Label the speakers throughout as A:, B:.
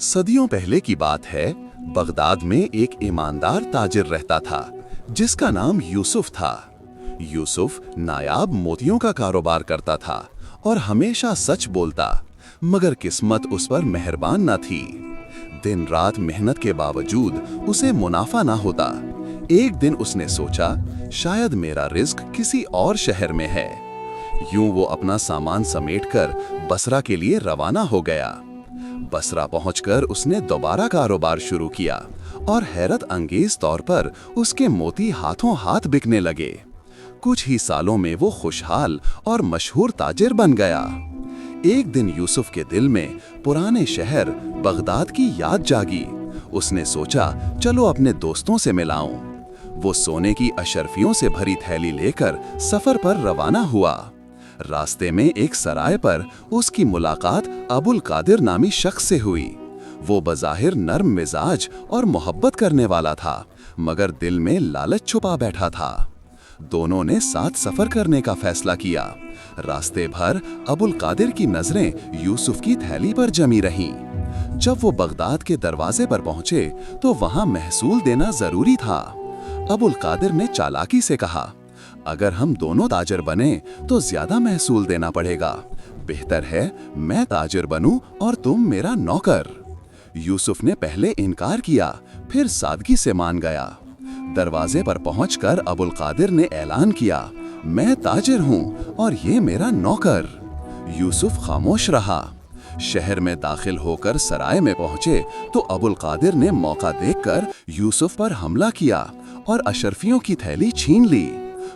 A: सदियों पहले की बात है। बगदाद में एक ईमानदार ताजिर रहता था जिसका नाम यूसुफ था। यूसुफ नायाब मोतियों का कारोबार करता था और हमेशा सच बोलता, मगर किस्मत उस पर मेहरबान न थी। दिन रात मेहनत के बावजूद उसे मुनाफा ना होता। एक दिन उसने सोचा, शायद मेरा रिस्क किसी और शहर में है। यूं वो अपना सामान समेटकर बसरा के लिए रवाना हो गया। बसरा पहुंचकर उसने दोबारा कारोबार शुरू किया और हैरत अंगेज तौर पर उसके मोती हाथों हाथ बिकने लगे। कुछ ही सालों में वो खुशहाल और मशहूर ताजिर बन गया। एक दिन यूसुफ के दिल में पुराने शहर बगदाद की याद जागी। उसने सोचा, चलो अपने दोस्तों से मिलाऊं। वो सोने की अशर्फियों से भरी थैली लेकर सफर पर रवाना हुआ। रास्ते में एक सराय पर उसकी मुलाकात अबुल कादिर नामी शख्स से हुई। वो बज़ाहिर नर्म मिजाज और मोहब्बत करने वाला था, मगर दिल में लालच छुपा बैठा था। दोनों ने साथ सफर करने का फैसला किया। रास्ते भर अबुल कादिर की नजरें यूसुफ की थैली पर जमी रहीं। जब वो बगदाद के दरवाजे पर पहुंचे तो वहां महसूल देना जरूरी था। अबुल कादिर ने चालाकी से कहा, अगर हम दोनों ताजिर बने तो ज्यादा महसूल देना पड़ेगा। बेहतर है मैं ताजिर बनूं और तुम मेरा नौकर। यूसुफ ने पहले इनकार किया, फिर सादगी से मान गया। दरवाजे पर पहुंचकर अबुल कादिर ने ऐलान किया, मैं ताजिर हूं और ये मेरा नौकर। यूसुफ खामोश रहा। शहर में दाखिल होकर सराय में पहुंचे तो अबुल कादिर ने मौका देखकर यूसुफ पर हमला किया और अशर्फियों की थैली छीन ली।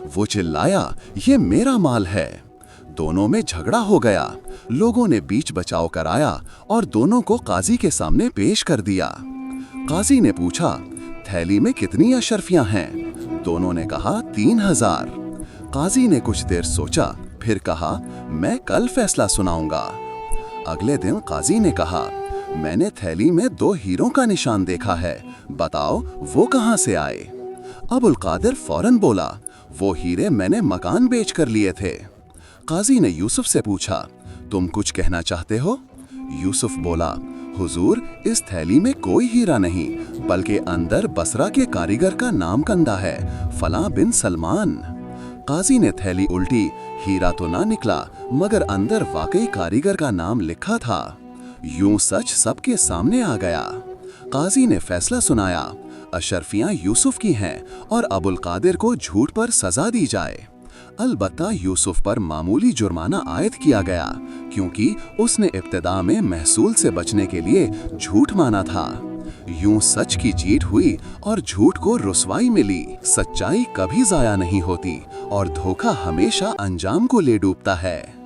A: वो चिल्लाया, ये मेरा माल है। दोनों में झगड़ा हो गया। लोगों ने बीच बचाव कराया और दोनों को काजी के सामने पेश कर दिया। काजी ने पूछा, थैली में कितनी अशर्फियां हैं? दोनों ने कहा 3000। काजी ने कुछ देर सोचा, फिर कहा, मैं कल फैसला सुनाऊंगा। अगले दिन काजी ने कहा, मैंने थैली में 2 हीरों का निशान देखा है, बताओ वो कहां से आए? अबुल कादिर फौरन बोला, वो हीरे मैंने मकान बेच कर लिए थे। काजी ने यूसुफ से पूछा, तुम कुछ कहना चाहते हो? यूसुफ बोला, हुजूर, इस थैली में कोई हीरा नहीं, बल्कि अंदर बसरा के कारीगर का नाम कंदा है, फलां बिन सलमान। काजी ने थैली उल्टी। हीरा तो ना निकला, मगर अंदर वाकई कारीगर का नाम लिखा था। यूं सच सबके सामने आ गया। काजी ने फैसला सुनाया, अशर्फियां यूसुफ की हैं और अबुल कादिर को झूठ पर सजा दी जाए। अलबत्ता यूसुफ पर मामूली जुर्माना आयद किया गया, क्योंकि उसने इब्तिदा में महसूल से बचने के लिए झूठ माना था। यूं सच की जीत हुई और झूठ को रुसवाई मिली। सच्चाई कभी जाया नहीं होती और धोखा हमेशा अंजाम को ले डूबता है।